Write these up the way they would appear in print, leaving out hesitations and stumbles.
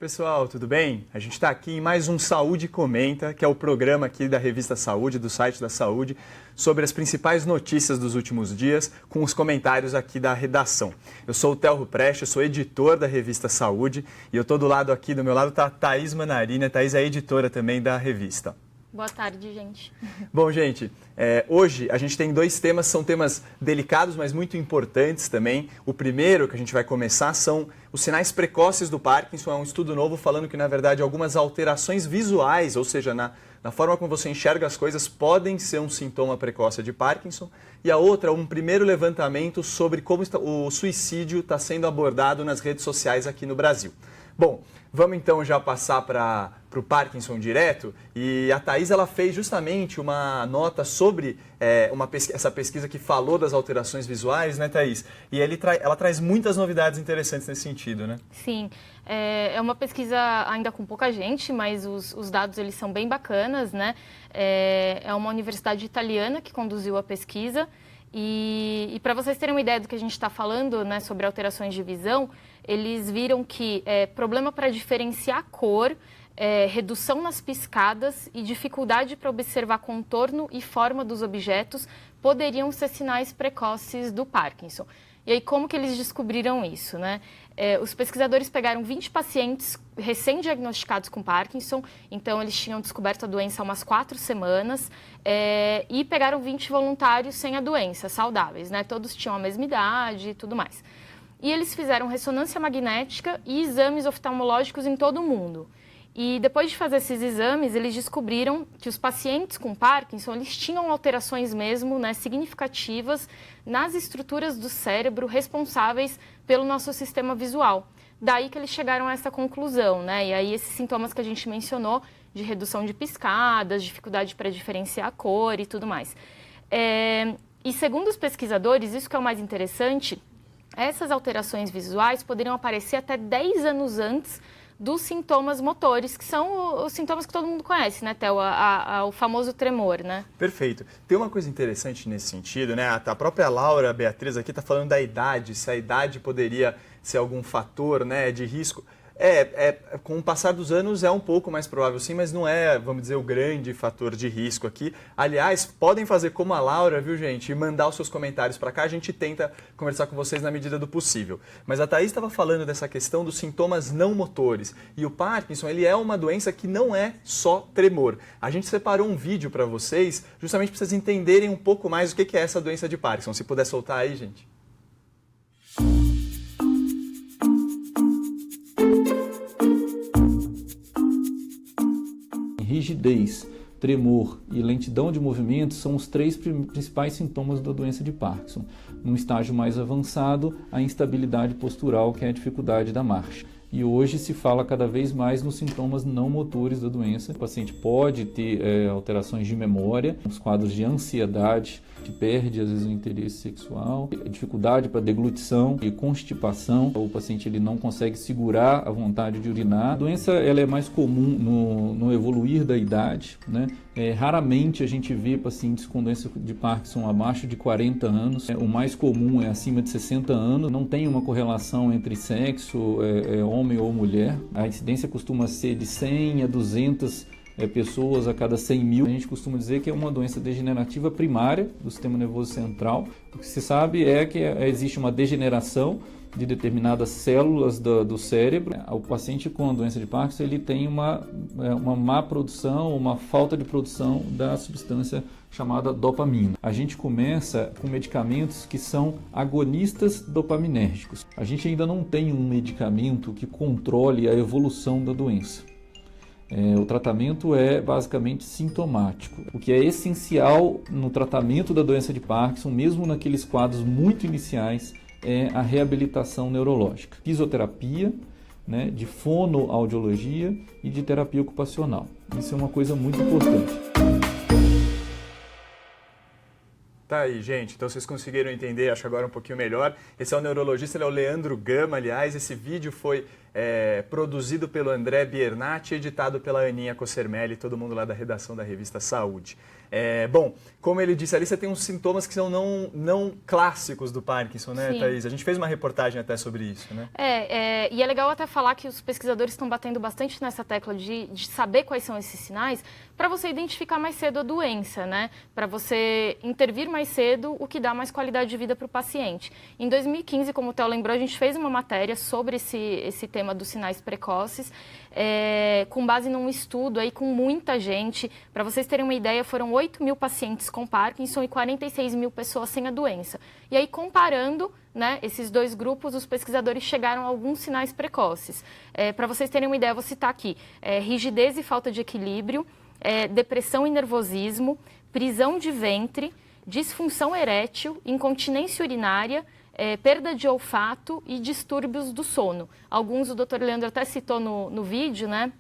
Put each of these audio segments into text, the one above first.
Pessoal, tudo bem? A gente está aqui em mais um Saúde Comenta, que é o programa aqui da revista Saúde, do site da Saúde, sobre as principais notícias dos últimos dias, com os comentários aqui da redação. Eu sou o Telro Prestes, sou editor da revista Saúde e eu estou do meu lado está a Thaís Manarina. A Thaís é editora também da revista. Boa tarde, gente. Bom, gente, hoje a gente tem dois temas, são temas delicados, mas muito importantes também. O primeiro que a gente vai começar são os sinais precoces do Parkinson. É um estudo novo falando que, na verdade, algumas alterações visuais, ou seja, na forma como você enxerga as coisas, podem ser um sintoma precoce de Parkinson. E a outra, um primeiro levantamento sobre como o suicídio está sendo abordado nas redes sociais aqui no Brasil. Bom, vamos então já passar para o Parkinson direto. E a Thaís, ela fez justamente uma nota sobre essa pesquisa que falou das alterações visuais, né, Thaís? E ela traz muitas novidades interessantes nesse sentido, né? Sim, é uma pesquisa ainda com pouca gente, mas os dados eles são bem bacanas, né? É uma universidade italiana que conduziu a pesquisa. E para vocês terem uma ideia do que a gente está falando, né, sobre alterações de visão, eles viram que problema para diferenciar a cor, redução nas piscadas e dificuldade para observar contorno e forma dos objetos poderiam ser sinais precoces do Parkinson. E aí, como que eles descobriram isso, né? Os pesquisadores pegaram 20 pacientes recém-diagnosticados com Parkinson, então eles tinham descoberto a doença há umas 4 semanas, e pegaram 20 voluntários sem a doença, saudáveis, né? Todos tinham a mesma idade e tudo mais. E eles fizeram ressonância magnética e exames oftalmológicos em todo o mundo. E depois de fazer esses exames, eles descobriram que os pacientes com Parkinson, eles tinham alterações mesmo, né, significativas nas estruturas do cérebro responsáveis pelo nosso sistema visual. Daí que eles chegaram a essa conclusão, né? E aí esses sintomas que a gente mencionou, de redução de piscadas, dificuldade para diferenciar a cor e tudo mais. E segundo os pesquisadores, isso que é o mais interessante, essas alterações visuais poderiam aparecer até 10 anos antes dos sintomas motores, que são os sintomas que todo mundo conhece, né, Theo? O famoso tremor, né? Perfeito. Tem uma coisa interessante nesse sentido, né? A própria Laura Beatriz aqui está falando da idade, se a idade poderia ser algum fator, né, de risco. Com o passar dos anos é um pouco mais provável sim, mas não é, vamos dizer, o grande fator de risco aqui. Aliás, podem fazer como a Laura, viu, gente, e mandar os seus comentários para cá, a gente tenta conversar com vocês na medida do possível. Mas a Thaís estava falando dessa questão dos sintomas não motores, e o Parkinson, ele é uma doença que não é só tremor. A gente separou um vídeo para vocês, justamente para vocês entenderem um pouco mais o que é essa doença de Parkinson. Se puder soltar aí, gente. Rigidez, tremor e lentidão de movimento são os 3 principais sintomas da doença de Parkinson. Num estágio mais avançado, a instabilidade postural, que é a dificuldade da marcha. E hoje se fala cada vez mais nos sintomas não motores da doença. O paciente pode ter alterações de memória, os quadros de ansiedade, que perde às vezes o interesse sexual, dificuldade para deglutição e constipação. O paciente ele não consegue segurar a vontade de urinar. A doença ela é mais comum no evoluir da idade, né? Raramente a gente vê pacientes com doença de Parkinson abaixo de 40 anos. O mais comum é acima de 60 anos. Não tem uma correlação entre sexo, homem ou mulher. A incidência costuma ser de 100 a 200 pessoas a cada 100 mil. A gente costuma dizer que é uma doença degenerativa primária do sistema nervoso central. O que se sabe é que existe uma degeneração de determinadas células do cérebro. O paciente com a doença de Parkinson ele tem uma má produção, uma falta de produção da substância chamada dopamina. A gente começa com medicamentos que são agonistas dopaminérgicos. A gente ainda não tem um medicamento que controle a evolução da doença. O tratamento é basicamente sintomático. O que é essencial no tratamento da doença de Parkinson, mesmo naqueles quadros muito iniciais, é a reabilitação neurológica. Fisioterapia, né, de fonoaudiologia e de terapia ocupacional. Isso é uma coisa muito importante. Tá aí, gente. Então vocês conseguiram entender, acho agora um pouquinho melhor. Esse é o neurologista, ele é o Leandro Gama, aliás. Esse vídeo foi produzido pelo André Biernat e editado pela Aninha Cossermelli, todo mundo lá da redação da revista Saúde. Bom, como ele disse ali, você tem uns sintomas que são não clássicos do Parkinson, né, Sim. Thaís? A gente fez uma reportagem até sobre isso, né? E é legal até falar que os pesquisadores estão batendo bastante nessa tecla de saber quais são esses sinais para você identificar mais cedo a doença, né? Para você intervir mais cedo, o que dá mais qualidade de vida para o paciente. Em 2015, como o Theo lembrou, a gente fez uma matéria sobre esse tema dos sinais precoces, com base num estudo aí com muita gente. Para vocês terem uma ideia, foram 8 mil pacientes com Parkinson e 46 mil pessoas sem a doença. E aí, comparando, né, esses dois grupos, os pesquisadores chegaram a alguns sinais precoces. Para vocês terem uma ideia, eu vou citar aqui: rigidez e falta de equilíbrio, depressão e nervosismo, prisão de ventre, disfunção erétil, incontinência urinária, perda de olfato e distúrbios do sono. Alguns o Dr. Leandro até citou no vídeo, né?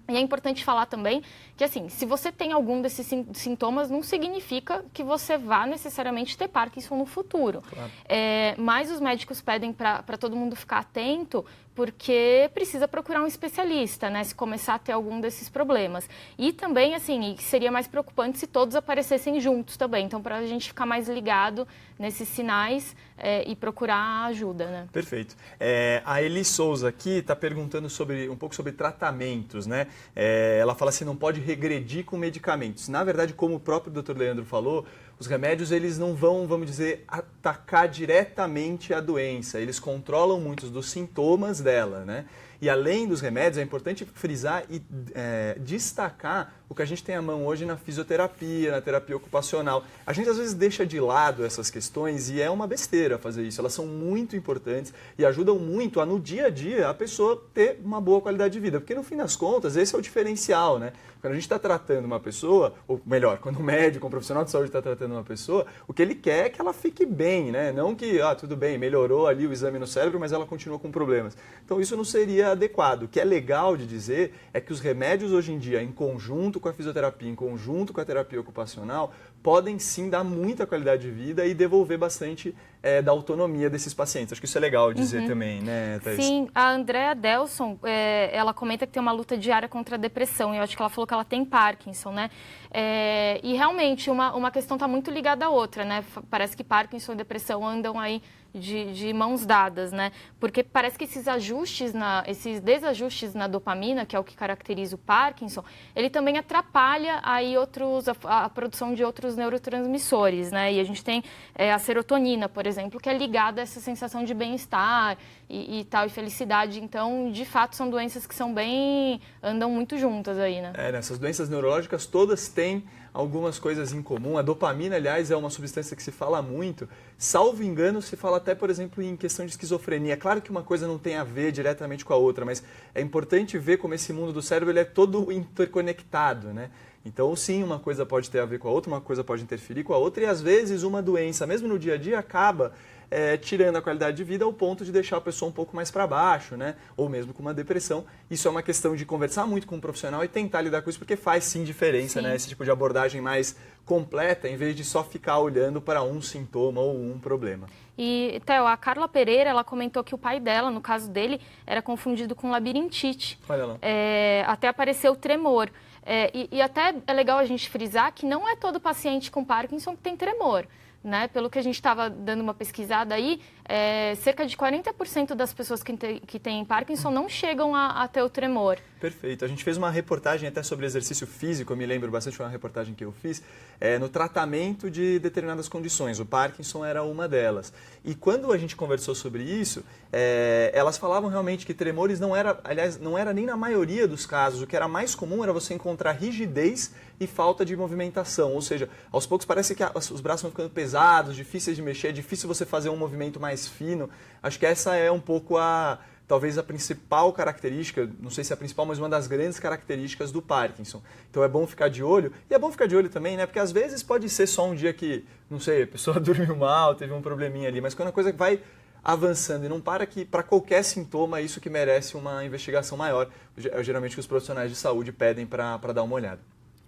E é importante falar também que, assim, se você tem algum desses sintomas, não significa que você vá necessariamente ter Parkinson no futuro. Claro. Mas os médicos pedem para todo mundo ficar atento, porque precisa procurar um especialista, né, se começar a ter algum desses problemas. E também, assim, seria mais preocupante se todos aparecessem juntos também. Então, para a gente ficar mais ligado nesses sinais e procurar ajuda, né? Perfeito. A Eli Souza aqui está perguntando um pouco sobre tratamentos, né? Ela fala assim, não pode regredir com medicamentos. Na verdade, como o próprio Dr. Leandro falou, os remédios eles não vão, vamos dizer, atacar diretamente a doença. Eles controlam muitos dos sintomas dela, né? E além dos remédios, é importante frisar e destacar o que a gente tem à mão hoje na fisioterapia, na terapia ocupacional. A gente às vezes deixa de lado essas questões e é uma besteira fazer isso. Elas são muito importantes e ajudam muito a, no dia a dia, a pessoa ter uma boa qualidade de vida. Porque no fim das contas, esse é o diferencial, né? Quando a gente está tratando uma pessoa, ou melhor, quando um médico, um profissional de saúde está tratando uma pessoa, o que ele quer é que ela fique bem, né? Não que, tudo bem, melhorou ali o exame no cérebro, mas ela continua com problemas. Então isso não seria adequado. O que é legal de dizer é que os remédios hoje em dia, em conjunto com a fisioterapia, em conjunto com a terapia ocupacional, podem sim dar muita qualidade de vida e devolver bastante da autonomia desses pacientes. Acho que isso é legal dizer também, né, Thaís? Sim, a Andrea Delson, ela comenta que tem uma luta diária contra a depressão, e eu acho que ela falou que ela tem Parkinson, né? E realmente, uma questão está muito ligada à outra, né? Parece que Parkinson e depressão andam aí de mãos dadas, né? Porque parece que esses desajustes na dopamina, que é o que caracteriza o Parkinson, ele também atrapalha aí a produção de outros neurotransmissores, né? E a gente tem a serotonina, por exemplo, que é ligada a essa sensação de bem-estar e tal, e felicidade. Então, de fato, são doenças que andam muito juntas aí, né? Essas doenças neurológicas todas têm algumas coisas em comum. A dopamina, aliás, é uma substância que se fala muito. Salvo engano, se fala até, por exemplo, em questão de esquizofrenia. Claro que uma coisa não tem a ver diretamente com a outra, mas é importante ver como esse mundo do cérebro ele é todo interconectado, né? Então, sim, uma coisa pode ter a ver com a outra, uma coisa pode interferir com a outra, e às vezes uma doença, mesmo no dia a dia, acaba tirando a qualidade de vida ao ponto de deixar a pessoa um pouco mais para baixo, né? Ou mesmo com uma depressão. Isso é uma questão de conversar muito com um profissional e tentar lidar com isso, porque faz sim diferença, né? Esse tipo de abordagem mais completa, em vez de só ficar olhando para um sintoma ou um problema. E, Theo, a Carla Pereira, ela comentou que o pai dela, no caso dele, era confundido com labirintite. Olha lá. Até apareceu tremor. E até é legal a gente frisar que não é todo paciente com Parkinson que tem tremor, né? Pelo que a gente estava dando uma pesquisada aí, cerca de 40% das pessoas que têm Parkinson não chegam a ter o tremor. Perfeito. A gente fez uma reportagem até sobre exercício físico, eu me lembro bastante, foi uma reportagem que eu fiz, no tratamento de determinadas condições. O Parkinson era uma delas. E quando a gente conversou sobre isso, elas falavam realmente que tremores não era nem na maioria dos casos. O que era mais comum era você encontrar rigidez e falta de movimentação. Ou seja, aos poucos parece que os braços vão ficando pesados, difíceis de mexer, é difícil você fazer um movimento mais fino. Acho que essa é um pouco talvez a principal característica, não sei se é a principal, mas uma das grandes características do Parkinson. Então é bom ficar de olho, e é bom ficar de olho também, né? Porque às vezes pode ser só um dia que, não sei, a pessoa dormiu mal, teve um probleminha ali, mas quando a coisa vai avançando e não para que, para qualquer sintoma, isso que merece uma investigação maior, geralmente que os profissionais de saúde pedem para dar uma olhada.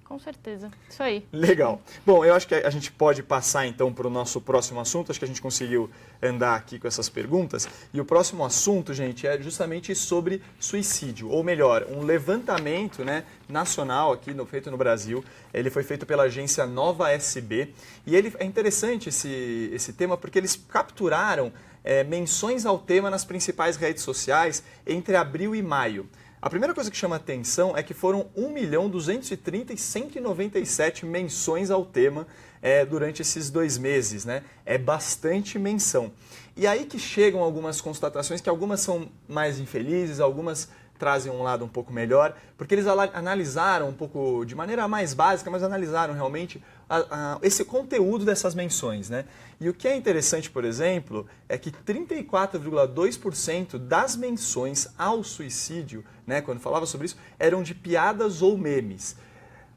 Com certeza, isso aí. Legal. Bom, eu acho que a gente pode passar então para o nosso próximo assunto. Acho que a gente conseguiu andar aqui com essas perguntas. E o próximo assunto, gente, é justamente sobre suicídio. Ou melhor, um levantamento, né, nacional aqui, feito no Brasil. Ele foi feito pela agência Nova SB. E é interessante esse tema porque eles capturaram menções ao tema nas principais redes sociais entre abril e maio. A primeira coisa que chama atenção é que foram 1.230.197 menções ao tema durante esses 2 meses, né? É bastante menção. E aí que chegam algumas constatações, que algumas são mais infelizes, algumas trazem um lado um pouco melhor, porque eles analisaram um pouco, de maneira mais básica, mas analisaram realmente esse conteúdo dessas menções, né? E o que é interessante, por exemplo, é que 34,2% das menções ao suicídio, né, quando falava sobre isso, eram de piadas ou memes.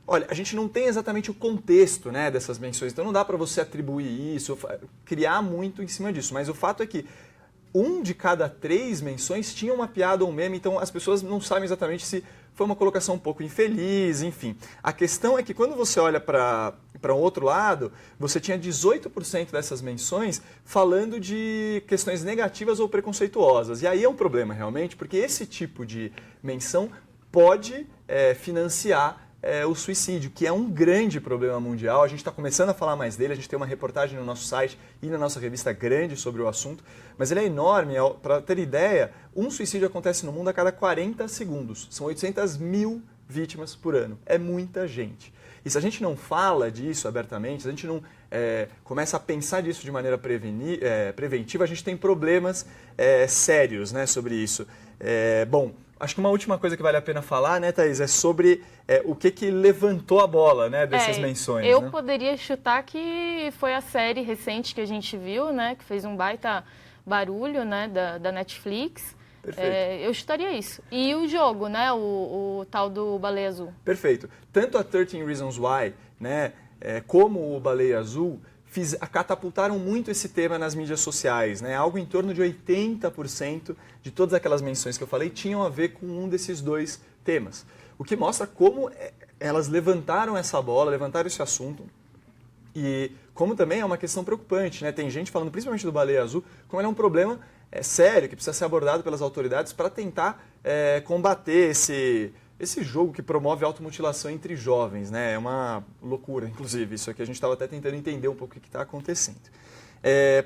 Olha, a gente não tem exatamente o contexto, né, dessas menções, então não dá para você atribuir isso, criar muito em cima disso, mas o fato é que 1 de cada 3 menções tinha uma piada ou um meme, então as pessoas não sabem exatamente se foi uma colocação um pouco infeliz, enfim. A questão é que quando você olha para um outro lado, você tinha 18% dessas menções falando de questões negativas ou preconceituosas. E aí é um problema realmente, porque esse tipo de menção pode financiar o suicídio, que é um grande problema mundial. A gente está começando a falar mais dele, a gente tem uma reportagem no nosso site e na nossa revista grande sobre o assunto, mas ele é enorme. Para ter ideia, um suicídio acontece no mundo a cada 40 segundos. São 800 mil vítimas por ano. É muita gente. E se a gente não fala disso abertamente, se a gente não começa a pensar disso de maneira preventiva, a gente tem problemas sérios, né, sobre isso. Bom, acho que uma última coisa que vale a pena falar, né, Thaís, é sobre o que levantou a bola, né, dessas menções. Eu né? poderia chutar que foi a série recente que a gente viu, né, que fez um baita barulho, né, da Netflix. Eu chutaria isso. E o jogo, né, o tal do Baleia Azul. Perfeito. Tanto a 13 Reasons Why, né, como o Baleia Azul catapultaram muito esse tema nas mídias sociais, né? Algo em torno de 80% de todas aquelas menções que eu falei tinham a ver com um desses 2 temas. O que mostra como elas levantaram essa bola, levantaram esse assunto e como também é uma questão preocupante, né? Tem gente falando principalmente do Baleia Azul, como ele é um problema sério, que precisa ser abordado pelas autoridades para tentar combater esse jogo que promove automutilação entre jovens, né? É uma loucura, inclusive, isso aqui a gente estava até tentando entender um pouco o que está acontecendo.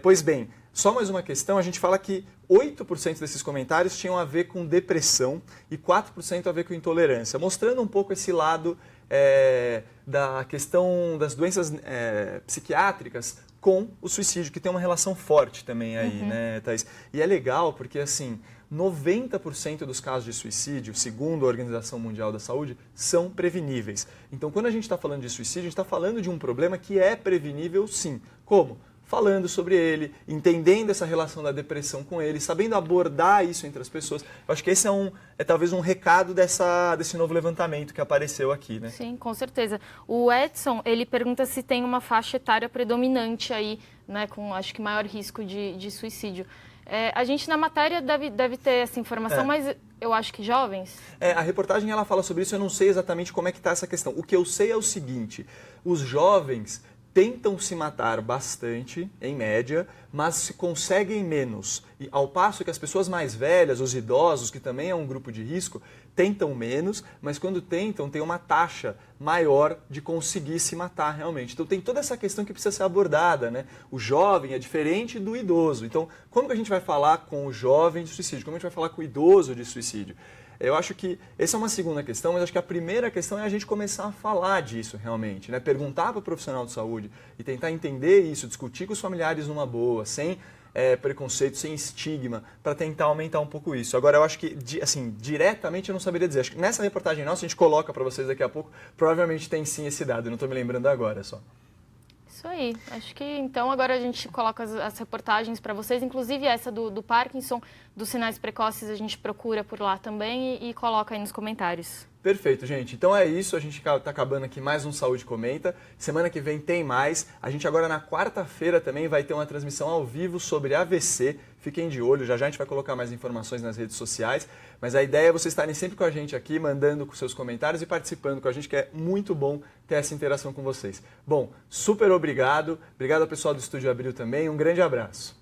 Pois bem, só mais uma questão, a gente fala que 8% desses comentários tinham a ver com depressão e 4% a ver com intolerância, mostrando um pouco esse lado da questão das doenças psiquiátricas com o suicídio, que tem uma relação forte também aí, né, Thaís? E é legal porque, assim, 90% dos casos de suicídio, segundo a Organização Mundial da Saúde, são preveníveis. Então, quando a gente está falando de suicídio, a gente está falando de um problema que é prevenível, sim. Como? Falando sobre ele, entendendo essa relação da depressão com ele, sabendo abordar isso entre as pessoas. Eu acho que esse é talvez um recado desse novo levantamento que apareceu aqui, né? Sim, com certeza. O Edson, ele pergunta se tem uma faixa etária predominante aí, né, com acho que maior risco de suicídio. A gente na matéria deve ter essa informação, mas eu acho que jovens... A reportagem ela fala sobre isso, eu não sei exatamente como é que está essa questão. O que eu sei é o seguinte, os jovens tentam se matar bastante, em média, mas se conseguem menos. E ao passo que as pessoas mais velhas, os idosos, que também é um grupo de risco, tentam menos, mas quando tentam, tem uma taxa maior de conseguir se matar realmente. Então tem toda essa questão que precisa ser abordada, né? O jovem é diferente do idoso. Então, como que a gente vai falar com o jovem de suicídio? Como a gente vai falar com o idoso de suicídio? Eu acho que essa é uma segunda questão, mas acho que a primeira questão é a gente começar a falar disso realmente, né? Perguntar para o profissional de saúde e tentar entender isso, discutir com os familiares numa boa, sem preconceito, sem estigma, para tentar aumentar um pouco isso. Agora, eu acho que, assim, diretamente eu não saberia dizer. Acho que nessa reportagem nossa, a gente coloca para vocês daqui a pouco, provavelmente tem sim esse dado, eu não estou me lembrando agora só. Isso aí. Acho que então agora a gente coloca as reportagens para vocês, inclusive essa do Parkinson, dos sinais precoces, a gente procura por lá também e coloca aí nos comentários. Perfeito, gente. Então é isso, a gente está acabando aqui mais um Saúde Comenta. Semana que vem tem mais. A gente agora na quarta-feira também vai ter uma transmissão ao vivo sobre AVC. Fiquem de olho, já a gente vai colocar mais informações nas redes sociais. Mas a ideia é vocês estarem sempre com a gente aqui, mandando com seus comentários e participando com a gente, que é muito bom ter essa interação com vocês. Bom, super obrigado. Obrigado ao pessoal do Estúdio Abril também. Um grande abraço.